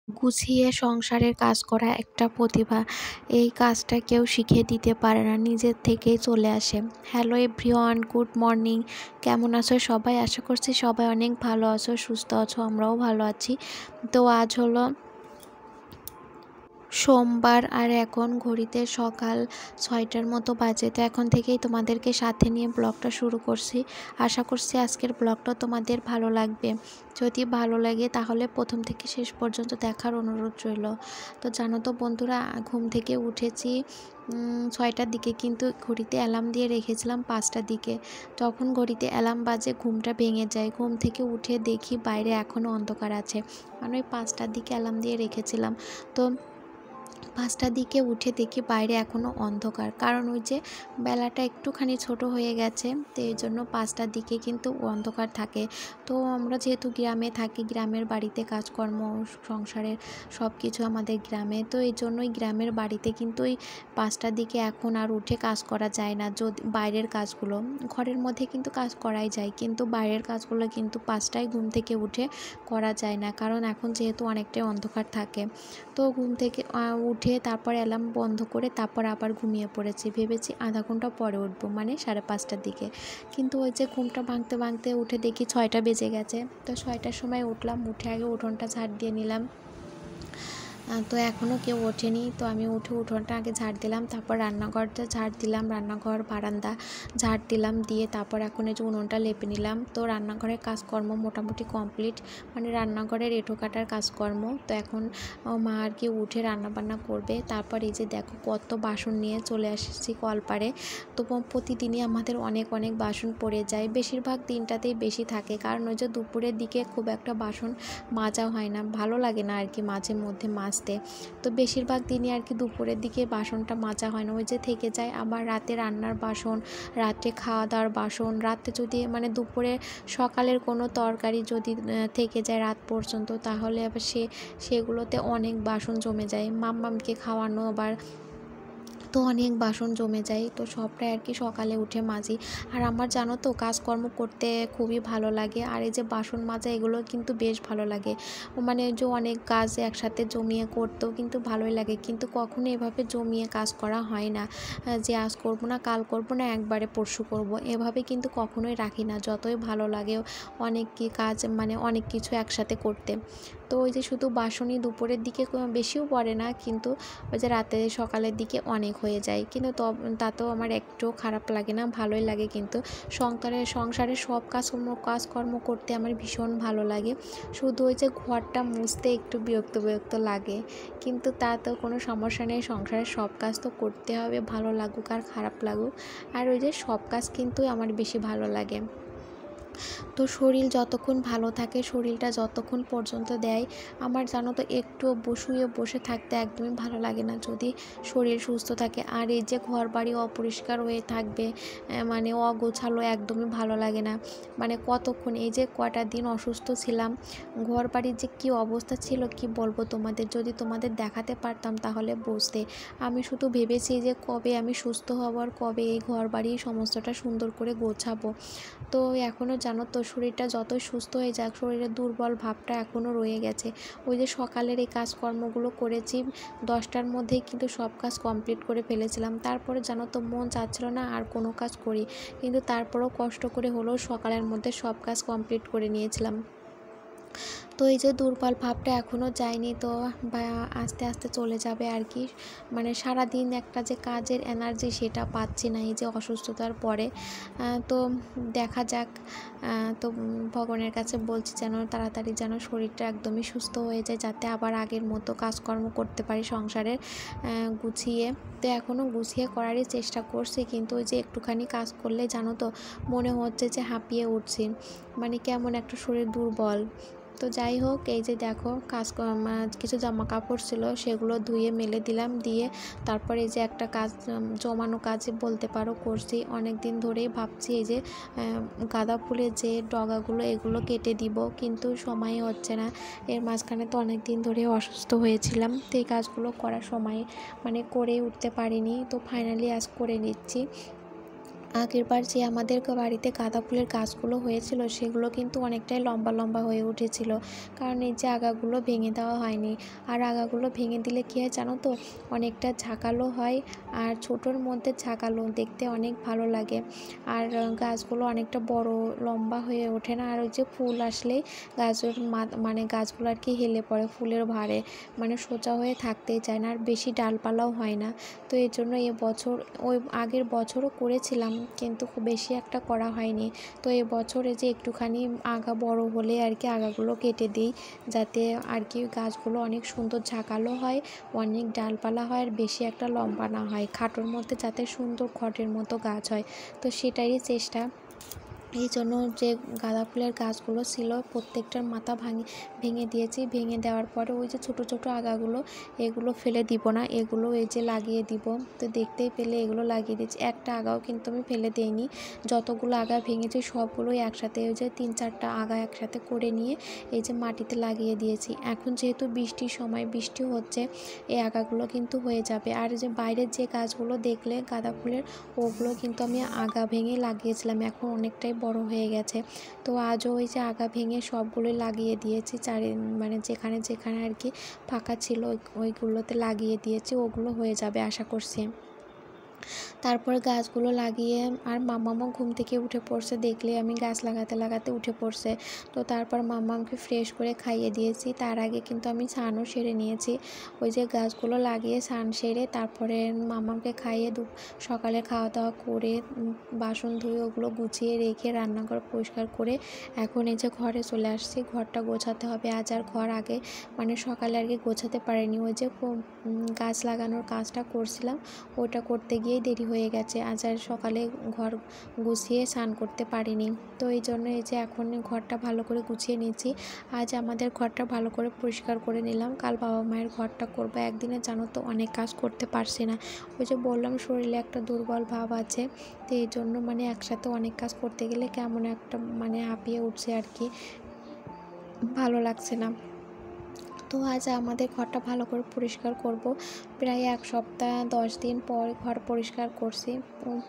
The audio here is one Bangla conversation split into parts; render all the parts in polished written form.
গুছিয়ে সংসারের কাজ করা একটা প্রতিভা। এই কাজটা কেউ শিখিয়ে দিতে পারে না, নিজের থেকেই চলে আসে। Hello everyone, good morning. কেমন আছো সবাই? আশা করছি সবাই অনেক ভালো আছো, সুস্থ আছো। আমরাও ভালো আছি। তো আজ হলো সোমবার, আর এখন ঘড়িতে সকাল 6টার মতো বাজে। তো এখন থেকেই তোমাদেরকে সাথে নিয়ে ব্লগটা শুরু করছি। আশা করছি আজকের ব্লগটা তোমাদের ভালো লাগবে। যদি ভালো লাগে তাহলে প্রথম থেকে শেষ পর্যন্ত দেখার অনুরোধ রইল। তো জানো তো বন্ধুরা, ঘুম থেকে উঠেছি 6টার দিকে, কিন্তু ঘড়িতে অ্যালার্ম দিয়ে রেখেছিলাম 5টার দিকে। তখন ঘড়িতে অ্যালার্ম বাজে, ঘুমটা ভেঙে যায়। ঘুম থেকে উঠে দেখি বাইরে এখনও অন্ধকার আছে। মানে ওই 5টার দিকে অ্যালার্ম দিয়ে রেখেছিলাম। তো 5টার দিকে উঠে দেখি বাইরে এখনও অন্ধকার, কারণ ওই যে বেলাটা একটুখানি ছোট হয়ে গেছে, তো এই জন্য 5টার দিকে কিন্তু অন্ধকার থাকে। তো আমরা যেহেতু গ্রামে থাকি, গ্রামের বাড়িতে কাজকর্ম সংসারের সব কিছু আমাদের গ্রামে, তো এই জন্যই গ্রামের বাড়িতে কিন্তু ওই 5টার দিকে এখন আর উঠে কাজ করা যায় না। যদি বাইরের কাজগুলো, ঘরের মধ্যে কিন্তু কাজ করাই যায়, কিন্তু বাইরের কাজগুলো কিন্তু 5টায় ঘুম থেকে উঠে করা যায় না, কারণ এখন যেহেতু অনেকটাই অন্ধকার থাকে। তো ঘুম থেকে উঠে তারপর অ্যালার্ম বন্ধ করে তারপর আবার ঘুমিয়ে পড়েছি। ভেবেছি আধা ঘন্টা পরে উঠবো, মানে 5:30টার দিকে। কিন্তু ওই যে ঘুমটা ভাঙতে ভাঙতে উঠে দেখি 6টা বেজে গেছে। তো 6টার সময় উঠলাম, উঠে আগে উঠোনটা ঝাড় দিয়ে নিলাম। তো এখনও কেউ ওঠেনি, তো আমি উঠে উঠোনটা আগে ঝাড় দিলাম, তারপর রান্নাঘরটা ঝাড় দিলাম, রান্নাঘর বারান্দা ঝাড় দিলাম, দিয়ে তারপর এখন এই যে উনুনটা লেপে নিলাম। তো রান্নাঘরের কাজকর্ম মোটামুটি কমপ্লিট, মানে রান্নাঘরের এঁঠো কাটার কাজকর্ম। তো এখন মা আর কি উঠে রান্নাবান্না করবে। তারপর এই যে দেখো কত বাসন নিয়ে চলে আসছি কলপারে। তো প্রতিদিনই আমাদের অনেক অনেক বাসন পড়ে যায়, বেশিরভাগ দিনটাতেই বেশি থাকে, কারণ ওই যে দুপুরের দিকে খুব একটা বাসন মাজা হয় না, ভালো লাগে না আর কি মাঝে মধ্যে মাজতে। তো বেশিরভাগ দিনই আর কি দুপুরের দিকে বাসনটা মাজা হয় না, ওই যে থেকে যায়। আবার রাতে রান্নার বাসন, রাতে খাওয়া দাওয়ার বাসন, রাতে যদি মানে দুপুরে সকালের কোনো তরকারি যদি থেকে যায় রাত পর্যন্ত, তাহলে আবার সেগুলোতে অনেক বাসন জমে যায়। মাম্মামকে খাওয়ানো আবার, তো অনেক বাসন জমে যায়। তো সবটাই আর কি সকালে উঠে মাজি। আর আমার জানো তো কাজকর্ম করতে খুবই ভালো লাগে, আর এই যে বাসন মাজা এগুলো কিন্তু বেশ ভালো লাগে। মানে যে অনেক কাজ একসাথে জমিয়ে করতেও কিন্তু ভালোই লাগে, কিন্তু কখনো এভাবে জমিয়ে কাজ করা হয় না, যে আজ করব না কাল করব না একবারে পরশু করব, এভাবে কিন্তু কখনোই রাখি না, যতই ভালো লাগে অনেক কি কাজ, মানে অনেক কিছু একসাথে করতে। তো ওই যে শুধু বাসনই দুপুরের দিকে বেশিও পড়ে না, কিন্তু ওই যে রাতে সকালের দিকে অনেক হয়ে যায়, কিন্তু তাতেও আমার একটু খারাপ লাগে না, ভালোই লাগে। কিন্তু সংসারের সব কাজকর্ম করতে আমার ভীষণ ভালো লাগে। শুধু ওই যে ঘরটা মুছতে একটু বিরক্ত বিরক্ত লাগে, কিন্তু তাতেও কোনো সমস্যা নেই, সংসারের সব কাজ তো করতে হবে, ভালো লাগুক আর খারাপ লাগুক। আর ওই যে সব কাজ কিন্তু আমার বেশি ভালো লাগে। তো শরীর যতক্ষণ ভালো থাকে, শরীরটা যতক্ষণ পর্যন্ত দেয়, আমার জানো তো একটু শুয়ে বসে থাকতে একদমই ভালো লাগে না, যদি শরীর সুস্থ থাকে। আর এই যে ঘর বাড়ি অপরিষ্কার হয়ে থাকবে, মানে অগোছালো, একদমই ভালো লাগে না। মানে কতক্ষণ, এই যে কটা দিন অসুস্থ ছিলাম, ঘর বাড়ির যে কী অবস্থা ছিল কি বলবো তোমাদের, যদি তোমাদের দেখাতে পারতাম তাহলে বুঝতে। আমি শুধু ভেবেছি যে কবে আমি সুস্থ হব, আর কবে এই ঘর বাড়ি সমস্তটা সুন্দর করে গোছাবো। তো এখনও জানো তো শরীরটা যতই সুস্থ হয়ে যাক, শরীরের দুর্বল ভাবটা এখনও রয়ে গেছে। ওই যে সকালের এই কাজকর্মগুলো করেছি, 10টার মধ্যেই কিন্তু সব কাজ কমপ্লিট করে ফেলেছিলাম। তারপরে জানো তো মন চাচ্ছিল না আর কোনো কাজ করি, কিন্তু তারপরেও কষ্ট করে হলেও সকালের মধ্যে সব কাজ কমপ্লিট করে নিয়েছিলাম। তো এই যে দুর্বল ভাবটা এখনও যায়নি, তো আস্তে আস্তে চলে যাবে আর কি। মানে সারাদিন একটা যে কাজের এনার্জি সেটা পাচ্ছি না এই যে অসুস্থতার পরে। তো দেখা যাক। তো ভগবানের কাছে বলছি যেন তাড়াতাড়ি যেন শরীরটা একদমই সুস্থ হয়ে যায়, যাতে আবার আগের মতো কাজকর্ম করতে পারি সংসারের গুছিয়ে। তো এখনও গুছিয়ে করারই চেষ্টা করছি, কিন্তু ওই যে একটুখানি কাজ করলে জানো তো মনে হচ্ছে যে হাঁপিয়ে উঠছি, মানে কেমন একটা শরীর দুর্বল। তো যাই হোক, এই যে দেখো কিছু জামা কাপড় ছিল, সেগুলো ধুয়ে মেলে দিলাম, দিয়ে তারপর এই যে একটা কাজ, জমানো কাজে বলতে পারো, করছি। অনেক দিন ধরেই ভাবছি এই যে গাঁদা ফুলের যে ডগাগুলো এগুলো কেটে দিব, কিন্তু সময় হচ্ছে না। এর মাঝখানে তো অনেক দিন ধরে অসুস্থ হয়েছিলাম, তো এই কাজগুলো করার সময় মানে করে উঠতে পারিনি। তো ফাইনালি আজ করে নিচ্ছি। আগেরবার যে আমাদের বাড়িতে গাঁদা ফুলের গাছগুলো হয়েছিল সেগুলো কিন্তু অনেকটাই লম্বা লম্বা হয়ে উঠেছিল, কারণ এই যে আগাগুলো ভেঙে দেওয়া হয়নি। আর আগাগুলো ভেঙে দিলে কী হয় জানো তো, অনেকটা ঝাঁকালো হয়, আর ছোটোর মধ্যে ঝাঁকালো দেখতে অনেক ভালো লাগে। আর গাছগুলো অনেকটা বড় লম্বা হয়ে ওঠে না। আর ওই যে ফুল আসলেই গাছের মানে গাছগুলো আর কি হেলে পড়ে ফুলের ভারে, মানে সোজা হয়ে থাকতেই চায় না, আর বেশি ডালপালাও হয় না। তো এর জন্য এবছর, ওই আগের বছরও করেছিলাম কিন্তু খুব বেশি একটা করা হয়নি। তো এবছরে যে একটুখানি আগা বড় হলে আর কি আগাগুলো কেটে দিই, যাতে আর কি গাছগুলো অনেক সুন্দর ঝাঁকালো হয়, অনেক ডালপালা হয়, আর বেশি একটা লম্বা না হয়, খাটোর মধ্যে যাতে সুন্দর খটের মতো গাছ হয়। তো সেটারই চেষ্টা। এই জন্য যে গাঁদা ফুলের গাছগুলো ছিল প্রত্যেকটার মাথা ভেঙে দিয়েছি। ভেঙে দেওয়ার পরে ওই যে ছোটো ছোটো আগাগুলো, এগুলো ফেলে দিব না, এগুলো এই যে লাগিয়ে দিব। তো দেখতেই পেলে এগুলো লাগিয়ে দিয়েছি, একটা আগাও কিন্তু আমি ফেলে দিইনি। যতগুলো আগা ভেঙেছি সবগুলোই একসাথে, ওই যে 3-4টা আগা একসাথে করে নিয়ে এই যে মাটিতে লাগিয়ে দিয়েছি। এখন যেহেতু বৃষ্টির সময়, বৃষ্টি হচ্ছে, এই আগাগুলো কিন্তু হয়ে যাবে। আর যে বাইরের যে গাছগুলো দেখলে গাঁদা ফুলের, ওগুলো কিন্তু আমি আগা ভেঙে লাগিয়েছিলাম, এখন অনেকটাই বড় হয়ে গেছে। তো আজও ওই যে আগা ভেঙে সবগুলোই লাগিয়ে দিয়েছি, মানে যেখানে যেখানে আর কি ফাঁকা ছিল ওইগুলোতে লাগিয়ে দিয়েছি, ওগুলো হয়ে যাবে আশা করছি। তারপরে গাছগুলো লাগিয়ে, আর মাম্মামও ঘুম থেকে উঠে পড়ছে, দেখলে আমি গাছ লাগাতে লাগাতে উঠে পড়ছে। তো তারপর মাম্মামকে ফ্রেশ করে খাইয়ে দিয়েছি। তার আগে কিন্তু আমি স্নানও সেরে নিয়েছি। ওই যে গাছগুলো লাগিয়ে স্নান সেরে তারপরে মাম্মামকে খাইয়ে সকালে খাওয়া দাওয়া করে বাসন ধুয়ে ওগুলো গুছিয়ে রেখে রান্নাঘর পরিষ্কার করে এখন এই যে ঘরে চলে আসছি। ঘরটা গোছাতে হবে আজ, আর ঘর আগে মানে সকালে আর কি গোছাতে পারিনি। ওই যে গাছ লাগানোর কাজটা করছিলাম, ওটা করতে গিয়েই দেরি হয়ে গেছে। আজ আর সকালে ঘর গুছিয়ে স্নান করতে পারিনি। তো এই জন্য এই যে এখন ঘরটা ভালো করে গুছিয়ে নিচ্ছি। আজ আমাদের ঘরটা ভালো করে পরিষ্কার করে নিলাম, কাল বাবা মায়ের ঘরটা করবো। একদিনে জানো তো অনেক কাজ করতে পারছি না, ওই যে বললাম শরীরে একটা দুর্বল ভাব আছে। তো এই জন্য মানে একসাথে অনেক কাজ করতে গেলে কেমন একটা মানে হাঁপিয়ে উঠছে আর কি, ভালো লাগছে না। তো আজ আমাদের ঘরটা ভালো করে পরিষ্কার করব। প্রায় 1 সপ্তাহ 10 দিন পর ঘর পরিষ্কার করছি।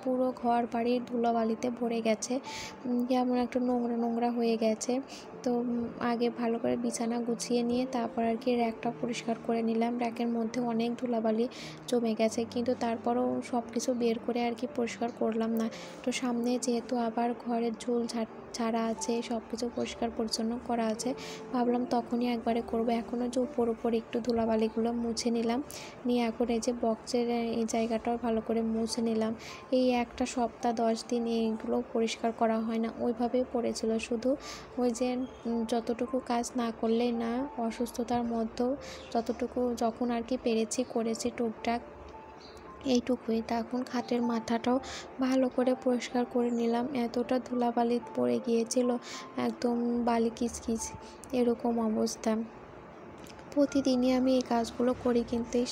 পুরো ঘর বাড়ির ধুলোবালিতে ভরে গেছে, কেমন একটা নোংরা নোংরা হয়ে গেছে। তো আগে ভালো করে বিছানা গুছিয়ে নিয়ে তারপর আর কি র্যাকটা পরিষ্কার করে নিলাম। র্যাকের মধ্যে অনেক ধুলাবালি জমে গেছে, কিন্তু তারপরও সব কিছু বের করে আর কি পরিষ্কার করলাম না। তো সামনে যেহেতু আবার ঘরের ঝুল ছাড়া আছে, সব কিছু পরিষ্কার পরিচ্ছন্ন করা আছে, ভাবলাম তখনই একবারে করব। এখনও যে উপর একটু ধুলাবালিগুলো মুছে নিলাম, নিয়ে এখন এই যে বক্সের এই জায়গাটাও ভালো করে মুছে নিলাম। এই 1 সপ্তাহ 10 দিন এইগুলো পরিষ্কার করা হয় না, ওইভাবেই পড়েছিল। শুধু ওই যে যতটুকু কাজ না করলেই না, অসুস্থতার মধ্যেও যতটুকু যখন আর কি পেরেছি করেছি টুকটাক, এইটুকুই। তা এখন খাটের মাথাটাও ভালো করে পরিষ্কার করে নিলাম। এতটা ধুলাবালি পড়ে গিয়েছিল, একদম বালি কিচকিচ এরকম অবস্থা। প্রতিদিনই আমি এই কাজগুলো করি, কিন্তু এই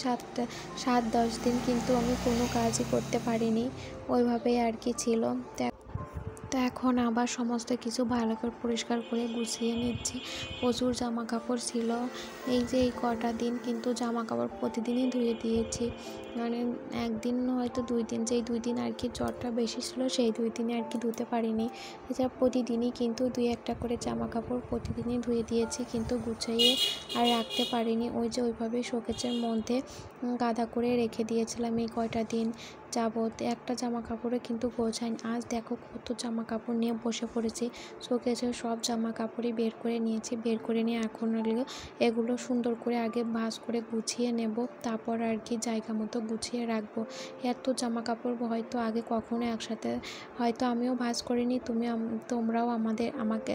7-10 দিন কিন্তু আমি কোনো কাজই করতে পারিনি, ওইভাবেই আর কি ছিল। তো এখন আবার সমস্ত কিছু ভালো করে পরিষ্কার করে গুছিয়ে নিচ্ছি। প্রচুর জামা কাপড় ছিল, এই যে এই কটা দিন কিন্তু জামা কাপড় প্রতিদিনই ধুয়ে দিয়েছি। মানে একদিন হয়তো 2 দিন, যেই 2 দিন আর কি জ্বরটা বেশি ছিল সেই 2 দিনে আর কি ধুতে পারিনি। এছাড়া প্রতিদিনই কিন্তু 2-1টা করে জামা কাপড় প্রতিদিনই ধুয়ে দিয়েছি, কিন্তু গুছিয়ে আর রাখতে পারিনি। ওই যে ওইভাবে শোকেসের মধ্যে গাদা করে রেখে দিয়েছিলাম এই কয়টা দিন যাবৎ। একটা জামা কাপড়ে কিন্তু গোছায়নি। আজ দেখো কত জামা কাপড় নিয়ে বসে পড়েছি, শোকেসের সব জামা কাপড়ই বের করে নিয়েছি। বের করে নিয়ে এখন এগুলো সুন্দর করে আগে ভাঁজ করে গুছিয়ে নেব, তারপর আর কি জায়গা মতো গুছিয়ে রাখবো। এত জামা কাপড় হয়তো আগে কখনো একসাথে হয়তো আমিও ভাঁজ করিনি, তোমরাও আমাকে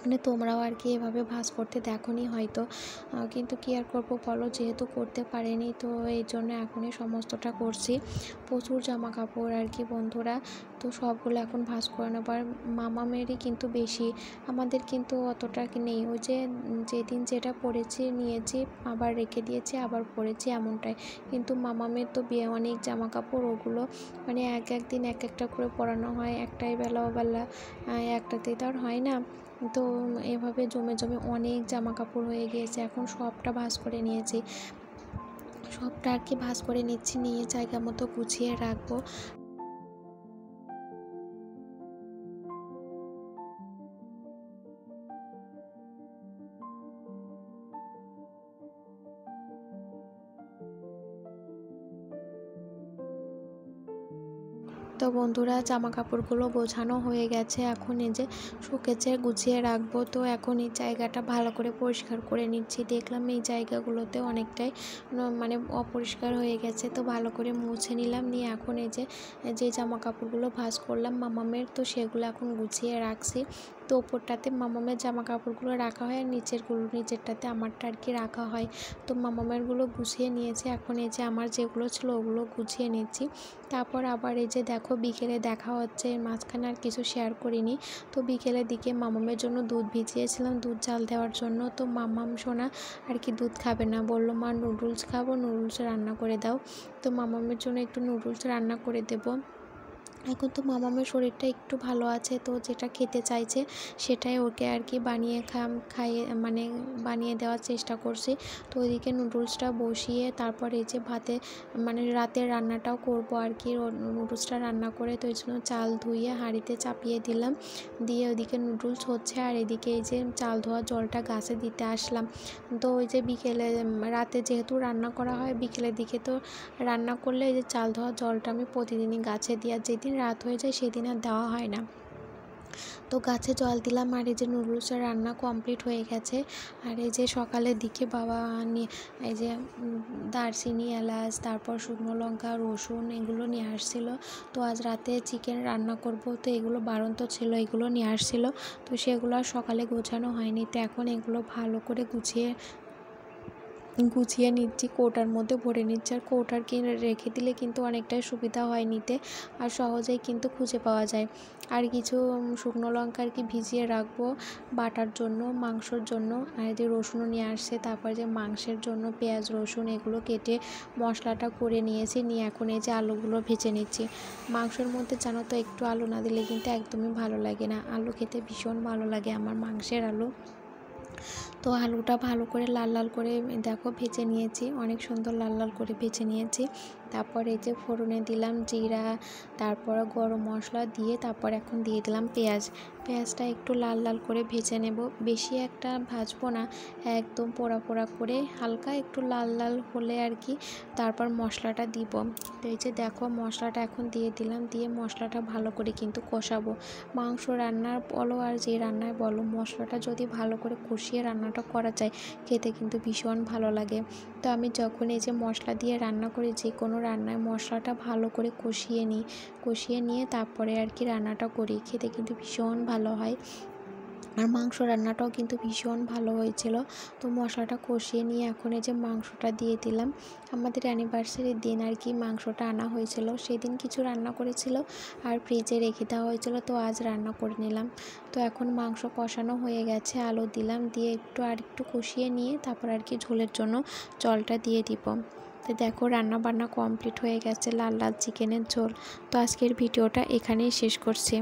মানে তোমরাও আর কি এভাবে ভাঁজ করতে দেখোনি হয়তো, কিন্তু কী আর করবো বলো, যেহেতু করতে পারিনি তো এই জন্য এখনই সমস্তটা করছি। প্রচুর জামা কাপড় আর কি বন্ধুরা, তো সবগুলো এখন ভাঁজ করে নেব। আর মামামেরই কিন্তু বেশি, আমাদের কিন্তু অতটা নেই। ওই যে যেদিন যেটা পরেছি নিয়েছি, আবার রেখে দিয়েছি, আবার পরেছি, এমনটাই। কিন্তু মামামের তো অনেক জামা কাপড়, ওগুলো মানে এক দিন একটা করে পরানো হয়, একটাই বেলা একটাতেই তো আর হয় না। তো এভাবে জমে জমে অনেক জামা কাপড় হয়ে গিয়েছে, এখন সবটা ভাঁজ করে নিয়েছি, সবটা আর কি ভাঁজ করে নিচ্ছি, নিয়ে জায়গা মতো গুছিয়ে রাখবো। তো বন্ধুরা জামা কাপড়গুলো গোছানো হয়ে গেছে, এখন এই যে শোকেজে গুছিয়ে রাখবো। তো এখন এই জায়গাটা ভালো করে পরিষ্কার করে নিচ্ছি। দেখলাম এই জায়গাগুলোতে অনেকটাই মানে অপরিষ্কার হয়ে গেছে, তো ভালো করে মুছে নিলাম। নিয়ে এখন এই যে জামা কাপড়গুলো ভাঁজ করলাম মামামের, তো সেগুলো এখন গুছিয়ে রাখছি। তো ওপরটাতে মামামের জামা কাপড়গুলো রাখা হয় আর নিচেরটাতে আমারটা আর কি রাখা হয়। তো মামামেরগুলো গুছিয়ে নিয়েছি, এখন এই যে আমার যেগুলো ছিল ওগুলো গুছিয়ে নিচ্ছি। তারপর আবার এই যে দেখো বিকেলে দেখা হচ্ছে, মাঝখানে আর কিছু শেয়ার করিনি। তো বিকেলের দিকে মামামের জন্য দুধ ভিজিয়েছিলাম দুধ জাল দেওয়ার জন্য। তো মামাম সোনা আর কি দুধ খাবে না, বললো মা নুডলস খাবো, নুডলস রান্না করে দাও। তো মামামের জন্য একটু নুডলস রান্না করে দেবো। এখন তো মামামের শরীরটা একটু ভালো আছে, তো যেটা খেতে চাইছে সেটাই ওকে আর কি খাইয়ে মানে বানিয়ে দেওয়ার চেষ্টা করছি। তো ওইদিকে নুডলসটা বসিয়ে তারপর এই যে ভাতে মানে রাতের রান্নাটাও করব আর কি। নুডলসটা রান্না করে তো এই জন্য চাল ধুইয়ে হাঁড়িতে চাপিয়ে দিলাম, দিয়ে ওইদিকে নুডলস হচ্ছে আর এদিকে এই যে চাল ধোয়া জলটা গাছে দিতে আসলাম। তো ওই যে বিকেলে রাতে যেহেতু রান্না করা হয় বিকেলের দিকে, তো রান্না করলে এই যে চাল ধোয়া জলটা আমি প্রতিদিনই গাছে দিই, আর যেদিন রাত হয়ে যায় সেদিন আর দেওয়া হয় না। তো গাছে জল দিলাম আর এই যে নুডলসের রান্না কমপ্লিট হয়ে গেছে। আর এই যে সকালের দিকে বাবা নিয়ে এই যে দারচিনি এলাচ তারপর শুকনো লঙ্কা রসুন এগুলো নিয়ে আসছিলো। তো আজ রাতে চিকেন রান্না করব, তো এগুলো বাড়ন্ত ছিল, এগুলো নিয়ে আসছিলো। তো সেগুলো আর সকালে গোছানো হয়নি, তো এখন এগুলো ভালো করে গুছিয়ে নিচ্ছি, কৌটার মধ্যে ভরে নিচ্ছি। আর কৌটার কিনে রেখে দিলে কিন্তু অনেকটাই সুবিধা হয় নিতে, আর সহজেই কিন্তু খুঁজে পাওয়া যায়। আর কিছু শুকনো লঙ্কা আর কি ভিজিয়ে রাখবো বাটার জন্য, মাংসর জন্য। আর যে রসুনও নিয়ে আসছে, তারপর যে মাংসের জন্য পেঁয়াজ রসুন এগুলো কেটে মশলাটা করে নিয়েছি। নিয়ে এখন এই যে আলুগুলো ভেজে নিচ্ছি। মাংসের মধ্যে জানো তো একটু আলু না দিলে কিন্তু একদমই ভালো লাগে না, আলু খেতে ভীষণ ভালো লাগে আমার, মাংসের আলু। তো আলুটা ভালো করে লাল লাল করে দেখো ভেজে নিয়েছি, অনেক সুন্দর লাল লাল করে ভেজে নিয়েছি। তারপর এই যে ফোড়নে দিলাম জিরা, তারপর গরম মশলা দিয়ে তারপর এখন দিয়ে দিলাম পেঁয়াজটা একটু লাল লাল করে ভেজে নেব, বেশি একটা ভাজবো না, একদম পোড়া পোড়া করে হালকা একটু লাল লাল হলে আর কি তারপর মশলাটা দিব। তো এই যে দেখো মশলাটা এখন দিয়ে দিলাম, দিয়ে মশলাটা ভালো করে কিন্তু কষাবো। মাংস রান্নার বলো আর যে রান্নায় বলো, মশলাটা যদি ভালো করে কষিয়ে রান্নাটা করা যায় খেতে কিন্তু ভীষণ ভালো লাগে। তো আমি যখন এই যে মশলা দিয়ে রান্না করি, যে কোনো রান্নায় মশলাটা ভালো করে কষিয়ে নিয়ে তারপরে আর কি রান্নাটা করি, খেতে কিন্তু ভীষণ ভালো হয়। আর মাংস রান্নাটাও কিন্তু ভীষণ ভালো হয়েছিল। তো মশলাটা কষিয়ে নিয়ে এখন এই যে মাংসটা দিয়ে দিলাম। আমাদের অ্যানিভার্সারির দিন আর কি মাংসটা আনা হয়েছিল, সেদিন কিছু রান্না করেছিল আর ফ্রিজে রেখে দেওয়া হয়েছিল, তো আজ রান্না করে নিলাম। তো এখন মাংস কষানো হয়ে গেছে, আলু দিলাম, দিয়ে একটু কষিয়ে নিয়ে তারপর আর কি ঝোলের জন্য জলটা দিয়ে দিব। তো দেখো রান্না বান্না কমপ্লিট হয়ে গেছে, লাল লাল চিকেনের ঝোল। তো আজকের ভিডিওটা এখানেই শেষ করছি।